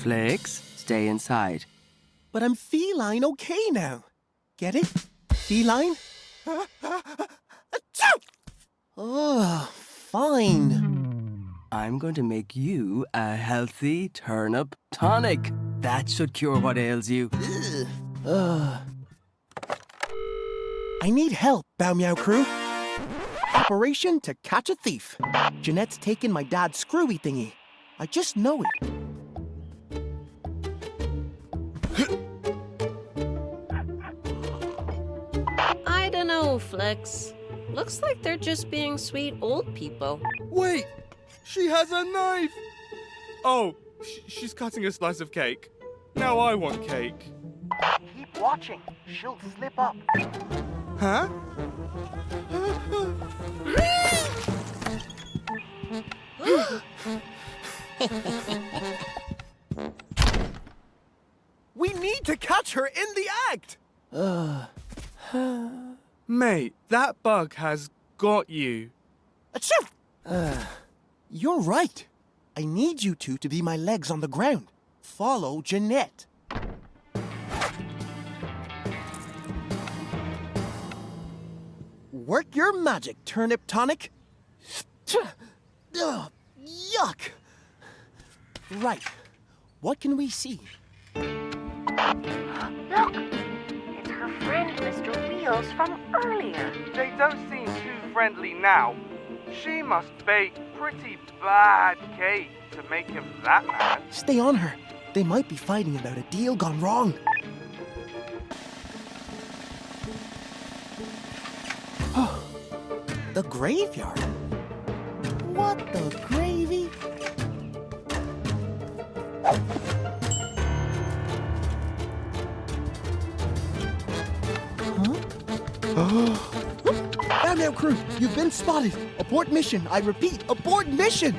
Flix, stay inside. But I'm feline okay now. Get it? Feline? Oh, fine. I'm going to make you a healthy turnip tonic. That should cure what ails you. I need help, Bow Meow Crew. Operation to catch a thief. Jeanette's taken my dad's screwy thingy. I just know it. I don't know, Flix. Looks like they're just being sweet old people. Wait! She has a knife! Oh, she's cutting a slice of cake. Now I want cake. Keep watching. She'll slip up. Huh? We need to catch her in the act! Mate, that bug has got you. Achoo! You're right. I need you two to be my legs on the ground. Follow Jeanette. Work your magic, turnip tonic. Ugh, yuck! Right. What can we see? Look! It's her friend, Mr. Wheels, from earlier. They don't seem too friendly now. She must bake pretty bad cake to make him that mad. Stay on her. They might be fighting about a deal gone wrong. The graveyard? What the gravy? Bow Meow Crew, you've been spotted. Abort mission. I repeat, abort mission.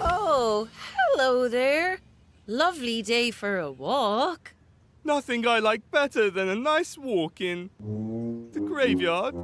Oh, hello there. Lovely day for a walk. Nothing I like better than a nice walk in the graveyard.